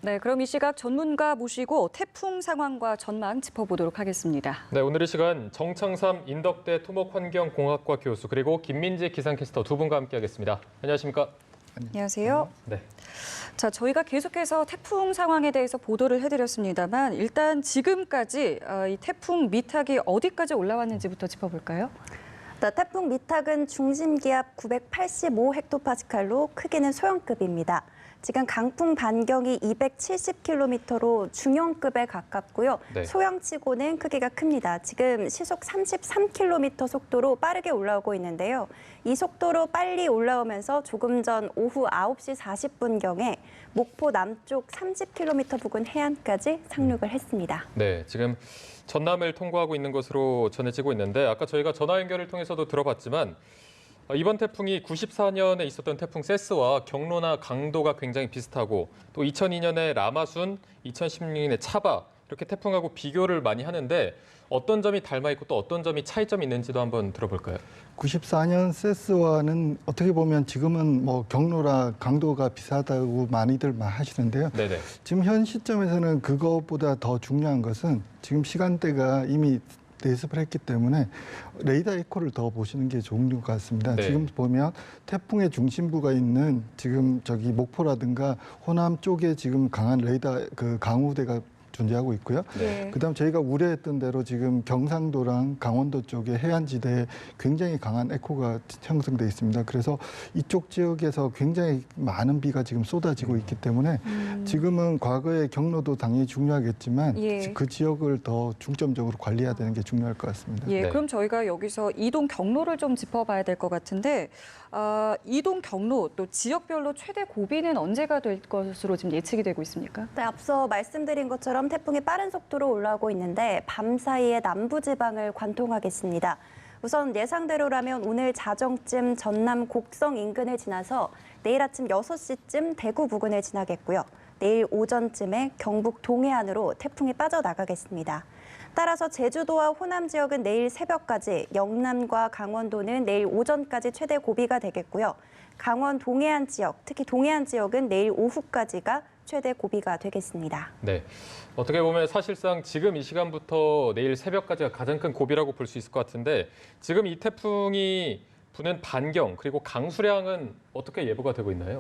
네, 그럼 이 시각 전문가 모시고 태풍 상황과 전망 짚어보도록 하겠습니다. 네, 오늘 이 시간 정창삼 인덕대 토목환경공학과 교수 그리고 김민지 기상캐스터 두 분과 함께하겠습니다. 안녕하십니까? 안녕하세요. 네. 자, 저희가 계속해서 태풍 상황에 대해서 보도를 해드렸습니다.만 일단 지금까지 이 태풍 미탁이 어디까지 올라왔는지부터 짚어볼까요? 태풍 미탁은 중심 기압 985헥토파스칼로 크기는 소형급입니다. 지금 강풍 반경이 270km로 중형급에 가깝고요. 네. 소형치고는 크기가 큽니다. 지금 시속 33km 속도로 빠르게 올라오고 있는데요. 이 속도로 빨리 올라오면서 조금 전 오후 9시 40분경에 목포 남쪽 30km 부근 해안까지 상륙을 했습니다. 네, 지금 전남을 통과하고 있는 것으로 전해지고 있는데 아까 저희가 전화 연결을 통해서도 들어봤지만 이번 태풍이 94년에 있었던 태풍 세스와 경로나 강도가 굉장히 비슷하고 또 2002년에 라마순, 2016년에 차바 이렇게 태풍하고 비교를 많이 하는데 어떤 점이 닮아 있고 또 어떤 점이 차이점이 있는지도 한번 들어볼까요? 94년 세스와는 어떻게 보면 지금은 뭐 경로나 강도가 비슷하다고 많이들 하시는데요. 네네. 지금 현 시점에서는 그것보다 더 중요한 것은 지금 시간대가 이미 내습을 했기 때문에 레이더 에코를 더 보시는 게 좋은 것 같습니다. 네. 지금 보면 태풍의 중심부가 있는 지금 저기 목포라든가 호남 쪽에 지금 강한 레이더 강우대가 존재하고 있고요. 네. 그다음 저희가 우려했던 대로 지금 경상도랑 강원도 쪽에 해안지대에 굉장히 강한 에코가 형성돼 있습니다. 그래서 이쪽 지역에서 굉장히 많은 비가 지금 쏟아지고 있기 때문에 지금은 과거의 경로도 당연히 중요하겠지만 예. 그 지역을 더 중점적으로 관리해야 되는 게 중요할 것 같습니다. 예, 네. 그럼 저희가 여기서 이동 경로를 좀 짚어봐야 될 것 같은데 이동 경로 또 지역별로 최대 고비는 언제가 될 것으로 지금 예측이 되고 있습니까? 네, 앞서 말씀드린 것처럼 태풍이 빠른 속도로 올라오고 있는데 밤 사이에 남부지방을 관통하겠습니다. 우선 예상대로라면 오늘 자정쯤 전남 곡성 인근을 지나서 내일 아침 6시쯤 대구 부근을 지나겠고요. 내일 오전쯤에 경북 동해안으로 태풍이 빠져나가겠습니다. 따라서 제주도와 호남 지역은 내일 새벽까지, 영남과 강원도는 내일 오전까지 최대 고비가 되겠고요. 강원 동해안 지역, 특히 동해안 지역은 내일 오후까지가 최대 고비가 되겠습니다. 네. 어떻게 보면 사실상 지금 이 시간부터 내일 새벽까지가 가장 큰 고비라고 볼 수 있을 것 같은데 지금 이 태풍이 부는 반경 그리고 강수량은 어떻게 예보가 되고 있나요?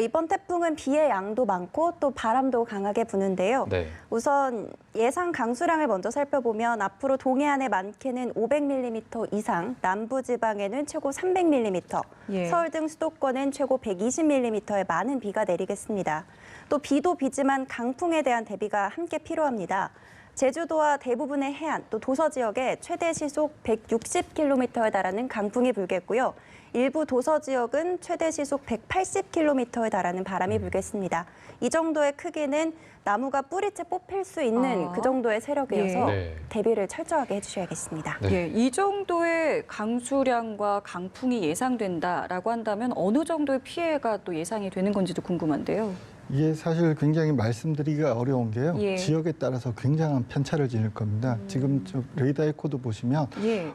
이번 태풍은 비의 양도 많고 또 바람도 강하게 부는데요. 네. 우선 예상 강수량을 먼저 살펴보면 앞으로 동해안에 많게는 500mm 이상, 남부지방에는 최고 300mm, 예. 서울 등 수도권은 최고 120mm의 많은 비가 내리겠습니다. 또 비도 비지만 강풍에 대한 대비가 함께 필요합니다. 제주도와 대부분의 해안, 또 도서 지역에 최대 시속 160km에 달하는 강풍이 불겠고요. 일부 도서 지역은 최대 시속 180km에 달하는 바람이 불겠습니다. 이 정도의 크기는 나무가 뿌리채 뽑힐 수 있는 그 정도의 세력이어서 예. 네. 대비를 철저하게 해주셔야겠습니다. 네. 예, 이 정도의 강수량과 강풍이 예상된다라고 한다면 어느 정도의 피해가 또 예상이 되는 건지도 궁금한데요. 이게 사실 굉장히 말씀드리기가 어려운 게요. 예. 지역에 따라서 굉장한 편차를 지닐 겁니다. 지금 저 레이더 에코도 보시면 예.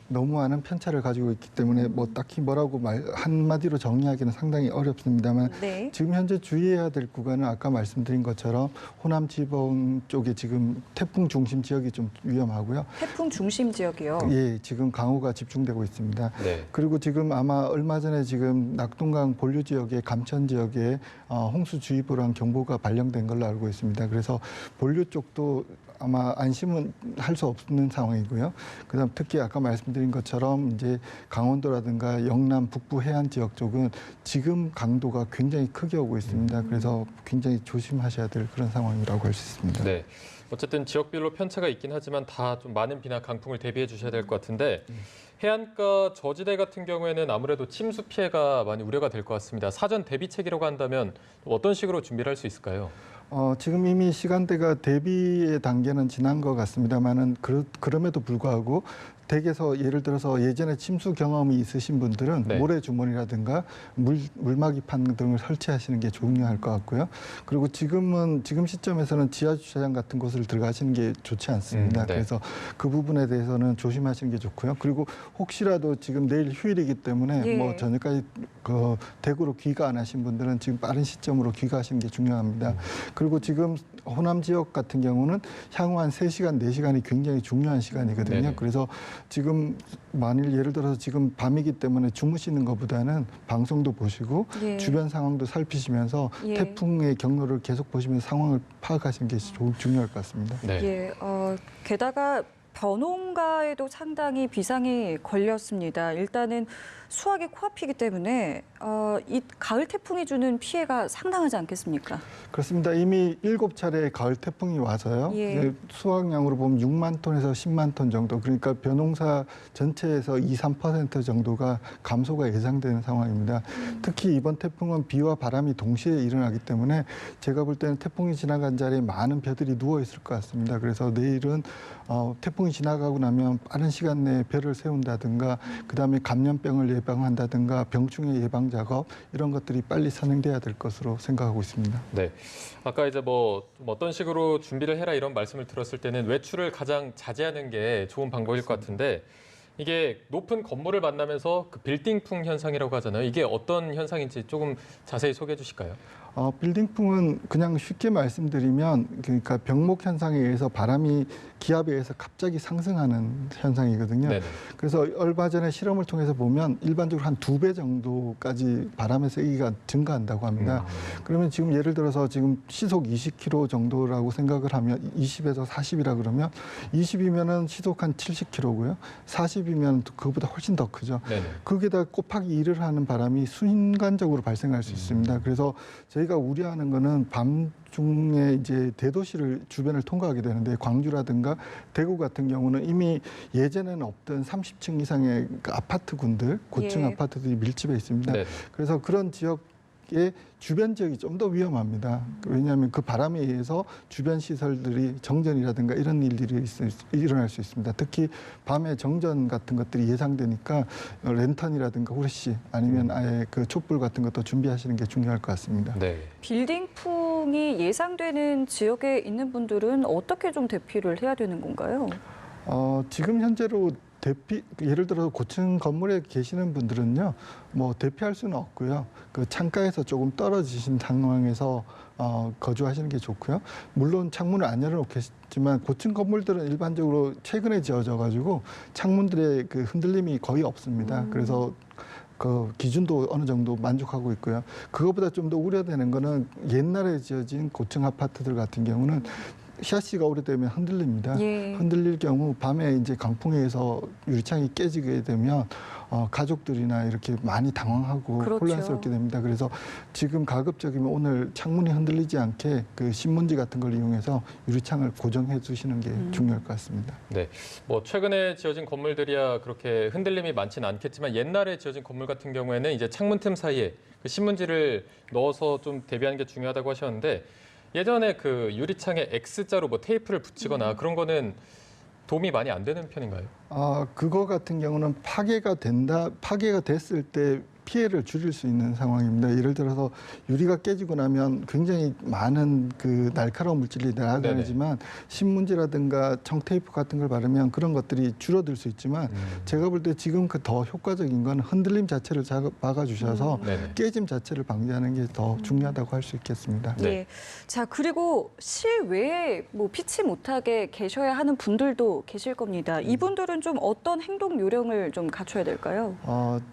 너무 많은 편차를 가지고 있기 때문에 뭐 딱히 뭐라고 한마디로 정리하기는 상당히 어렵습니다만 네. 지금 현재 주의해야 될 구간은 아까 말씀드린 것처럼 호남 지방 쪽에 지금 태풍 중심 지역이 좀 위험하고요. 태풍 중심 지역이요. 예, 지금 강우가 집중되고 있습니다. 네. 그리고 지금 아마 얼마 전에 지금 낙동강 본류 지역에 감천 지역에 홍수주의보랑 경보가 발령된 걸로 알고 있습니다. 그래서 본류 쪽도 아마 안심은 할 수 없는 상황이고요. 그다음 특히 아까 말씀드린 것처럼 이제 강원도라든가 영남 북부 해안 지역 쪽은 지금 강도가 굉장히 크게 오고 있습니다. 그래서 굉장히 조심하셔야 될 그런 상황이라고 할 수 있습니다. 네. 어쨌든 지역별로 편차가 있긴 하지만 다 좀 많은 비나 강풍을 대비해 주셔야 될 것 같은데 해안가 저지대 같은 경우에는 아무래도 침수 피해가 많이 우려가 될 것 같습니다. 사전 대비책이라고 한다면 어떤 식으로 준비를 할 수 있을까요? 지금 이미 시간대가 대비의 단계는 지난 것 같습니다만은 그럼에도 불구하고 댁에서 예를 들어서 예전에 침수 경험이 있으신 분들은 네. 모래주머니라든가 물막이판 등을 설치하시는 게 중요할 것 같고요. 그리고 지금 시점에서는 지하주차장 같은 곳을 들어가시는 게 좋지 않습니다. 네. 그래서 그 부분에 대해서는 조심하시는 게 좋고요. 그리고 혹시라도 지금 내일 휴일이기 때문에 예. 뭐 저녁까지 그 대구로 귀가 안 하신 분들은 지금 빠른 시점으로 귀가하시는 게 중요합니다. 그리고 지금 호남 지역 같은 경우는 향후 한 3시간, 4시간이 굉장히 중요한 시간이거든요. 네네. 그래서 지금 만일 예를 들어서 지금 밤이기 때문에 주무시는 것보다는 방송도 보시고 예. 주변 상황도 살피시면서 예. 태풍의 경로를 계속 보시면서 상황을 파악하시는 게 중요할 것 같습니다. 네. 예, 게다가 변홍가에도 상당히 비상이 걸렸습니다. 일단은 수학이 코앞이기 때문에 이 가을 태풍이 주는 피해가 상당하지 않겠습니까? 그렇습니다. 이미 7차례 가을 태풍이 와서요. 예. 이제 수확량으로 보면 6만 톤에서 10만 톤 정도, 그러니까 벼농사 전체에서 2~3% 정도가 감소가 예상되는 상황입니다. 특히 이번 태풍은 비와 바람이 동시에 일어나기 때문에 제가 볼 때는 태풍이 지나간 자리에 많은 벼들이 누워 있을 것 같습니다. 그래서 내일은 태풍이 지나가고 나면 빠른 시간 내에 벼를 세운다든가 그다음에 감염병을 예방한다든가 병충해 예방 작업 이런 것들이 빨리 선행돼야 될 것으로 생각하고 있습니다. 네. 아까 이제 뭐 좀 어떤 식으로 준비를 해라 이런 말씀을 들었을 때는 외출을 가장 자제하는 게 좋은 방법일 것 같은데 이게 높은 건물을 만나면서 그 빌딩풍 현상이라고 하잖아요. 이게 어떤 현상인지 조금 자세히 소개해 주실까요? 빌딩풍은 그냥 쉽게 말씀드리면 그러니까 병목 현상에 의해서 바람이 기압에 의해서 갑자기 상승하는 현상이거든요. 네네. 그래서 얼마 전에 실험을 통해서 보면 일반적으로 한 2배 정도까지 바람의 세기가 증가한다고 합니다. 그러면 지금 예를 들어서 지금 시속 20km 정도라고 생각을 하면 20에서 40이라 그러면 20이면은 시속 한 70km고요. 40이면 그거보다 훨씬 더 크죠. 네네. 거기에다 곱하기 1을 하는 바람이 순간적으로 발생할 수 있습니다. 그래서 저희가 우려하는 거는 밤중에 이제 대도시를 주변을 통과하게 되는데 광주라든가 대구 같은 경우는 이미 예전에는 없던 30층 이상의 그 아파트군들, 고층 예. 아파트들이 밀집해 있습니다. 네. 그래서 그런 지역의 주변 지역이 좀 더 위험합니다. 왜냐하면 그 바람에 의해서 주변 시설들이 정전이라든가 이런 일들이 일어날 수 있습니다. 특히 밤에 정전 같은 것들이 예상되니까 랜턴이라든가 후레쉬 아니면 아예 그 촛불 같은 것도 준비하시는 게 중요할 것 같습니다. 네. 빌딩풍이 예상되는 지역에 있는 분들은 어떻게 좀 대피를 해야 되는 건가요? 지금 현재로 예를 들어서 고층 건물에 계시는 분들은요, 뭐 대피할 수는 없고요. 그 창가에서 조금 떨어지신 상황에서 거주하시는 게 좋고요. 물론 창문을 안 열어놓겠지만 고층 건물들은 일반적으로 최근에 지어져 가지고 창문들의 그 흔들림이 거의 없습니다. 그래서 그 기준도 어느 정도 만족하고 있고요. 그것보다 좀 더 우려되는 거는 옛날에 지어진 고층 아파트들 같은 경우는 샤시가 오래되면 흔들립니다. 예. 흔들릴 경우 밤에 이제 강풍에 의해서 유리창이 깨지게 되면 가족들이나 이렇게 많이 당황하고 그렇죠. 혼란스럽게 됩니다. 그래서 지금 가급적이면 오늘 창문이 흔들리지 않게 그 신문지 같은 걸 이용해서 유리창을 고정해 주시는 게 중요할 것 같습니다. 네. 뭐 최근에 지어진 건물들이야 그렇게 흔들림이 많지는 않겠지만 옛날에 지어진 건물 같은 경우에는 이제 창문 틈 사이에 그 신문지를 넣어서 좀 대비하는 게 중요하다고 하셨는데 예전에 그 유리창에 X자로 뭐 테이프를 붙이거나 그런 거는 도움이 많이 안 되는 편인가요? 그거 같은 경우는 파괴가 됐을 때 피해를 줄일 수 있는 상황입니다. 예를 들어서 유리가 깨지고 나면 굉장히 많은 그 날카로운 물질이 날아다니지만 신문지라든가 청테이프 같은 걸 바르면 그런 것들이 줄어들 수 있지만 제가 볼 때 지금 그 더 효과적인 건 흔들림 자체를 막아주셔서 네네. 깨짐 자체를 방지하는 게 더 중요하다고 할 수 있겠습니다. 네. 예. 자, 그리고 실외에 뭐 피치 못하게 계셔야 하는 분들도 계실 겁니다. 이분들은 좀 어떤 행동 요령을 좀 갖춰야 될까요?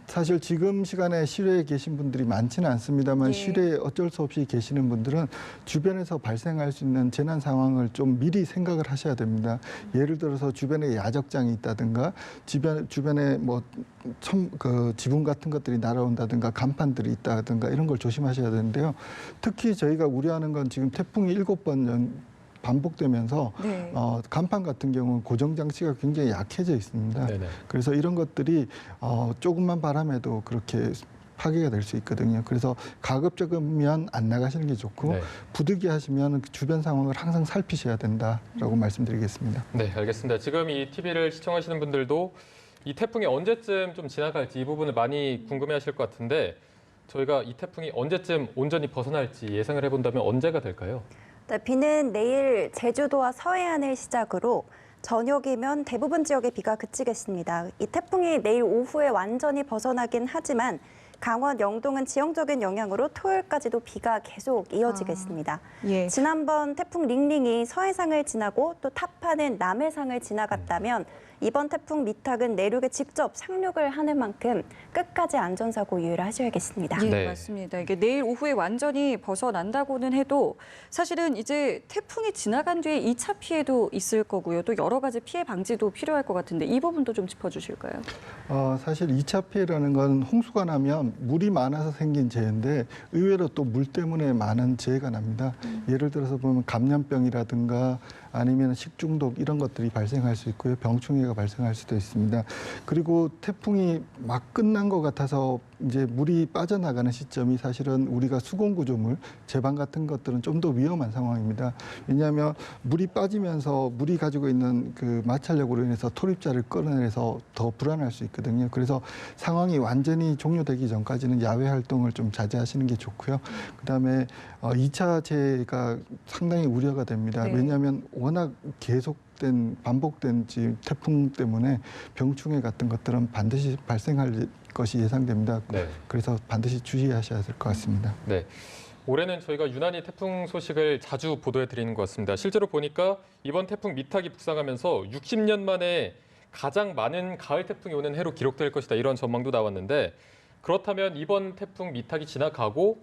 사실 지금 시간에 실외에 계신 분들이 많지는 않습니다만 예. 실외에 어쩔 수 없이 계시는 분들은 주변에서 발생할 수 있는 재난 상황을 좀 미리 생각을 하셔야 됩니다. 예를 들어서 주변에 야적장이 있다든가 주변에 뭐 지붕 같은 것들이 날아온다든가 간판들이 있다든가 이런 걸 조심하셔야 되는데요. 특히 저희가 우려하는 건 지금 태풍이 7번 반복되면서 네. 간판 같은 경우는 고정 장치가 굉장히 약해져 있습니다. 네네. 그래서 이런 것들이 조금만 바람에도 그렇게 파괴가 될 수 있거든요. 그래서 가급적이면 안 나가시는 게 좋고 네. 부득이하시면 주변 상황을 항상 살피셔야 된다라고 말씀드리겠습니다. 네, 알겠습니다. 지금 이 TV를 시청하시는 분들도 이 태풍이 언제쯤 좀 지나갈지 이 부분을 많이 궁금해하실 것 같은데 저희가 이 태풍이 언제쯤 온전히 벗어날지 예상을 해본다면 언제가 될까요? 네, 비는 내일 제주도와 서해안을 시작으로 저녁이면 대부분 지역에 비가 그치겠습니다. 이 태풍이 내일 오후에 완전히 벗어나긴 하지만 강원 영동은 지형적인 영향으로 토요일까지도 비가 계속 이어지겠습니다. 예. 지난번 태풍 링링이 서해상을 지나고 또 타파는 남해상을 지나갔다면 이번 태풍 미탁은 내륙에 직접 상륙을 하는 만큼 끝까지 안전사고 유의를 하셔야겠습니다. 예, 네. 맞습니다. 이게 내일 오후에 완전히 벗어난다고는 해도 사실은 이제 태풍이 지나간 뒤에 2차 피해도 있을 거고요. 또 여러 가지 피해 방지도 필요할 것 같은데 이 부분도 좀 짚어주실까요? 사실 2차 피해라는 건 홍수가 나면 물이 많아서 생긴 재해인데 의외로 또 물 때문에 많은 재해가 납니다. 예를 들어서 보면 감염병이라든가 아니면 식중독 이런 것들이 발생할 수 있고요. 병충해가 발생할 수도 있습니다. 그리고 태풍이 막 끝난 것 같아서 이제 물이 빠져나가는 시점이 사실은 우리가 수공구조물, 제방 같은 것들은 좀 더 위험한 상황입니다. 왜냐하면 물이 빠지면서 물이 가지고 있는 그 마찰력으로 인해서 토립자를 끌어내서 더 불안할 수 있거든요. 그래서 상황이 완전히 종료되기 전까지는 야외 활동을 좀 자제하시는 게 좋고요. 그다음에 2차 재해가 상당히 우려가 됩니다. 네. 왜냐하면 워낙 계속된 반복된 지금 태풍 때문에 병충해 같은 것들은 반드시 발생할 것이 예상됩니다. 네. 그래서 반드시 주의하셔야 될 것 같습니다. 네. 올해는 저희가 유난히 태풍 소식을 자주 보도해 드리는 것 같습니다. 실제로 보니까 이번 태풍 미탁이 북상하면서 60년 만에 가장 많은 가을 태풍이 오는 해로 기록될 것이다. 이런 전망도 나왔는데 그렇다면 이번 태풍 미탁이 지나가고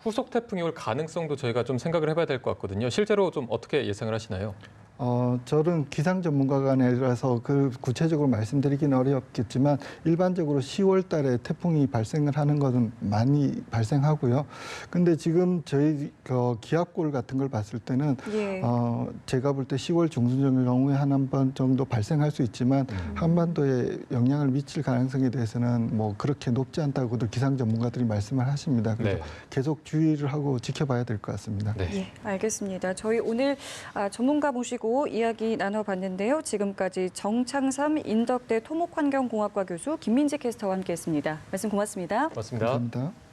후속 태풍이 올 가능성도 저희가 좀 생각을 해봐야 될 것 같거든요. 실제로 좀 어떻게 예상을 하시나요? 저는 기상 전문가가 아니라서 그 구체적으로 말씀드리기는 어렵겠지만 일반적으로 10월 달에 태풍이 발생을 하는 것은 많이 발생하고요. 근데 지금 저희 기압골 같은 걸 봤을 때는 예. 제가 볼 때 10월 중순 경우에 한 번 정도 발생할 수 있지만 한반도에 영향을 미칠 가능성에 대해서는 뭐 그렇게 높지 않다고도 기상 전문가들이 말씀을 하십니다. 그래서 네. 계속 주의를 하고 지켜봐야 될 것 같습니다. 네. 예, 알겠습니다. 저희 오늘 전문가 모시고 이야기 나눠봤는데요. 지금까지 정창삼 인덕대 토목환경공학과 교수 김민지 캐스터와 함께했습니다. 말씀 고맙습니다. 맞습니다. 감사합니다.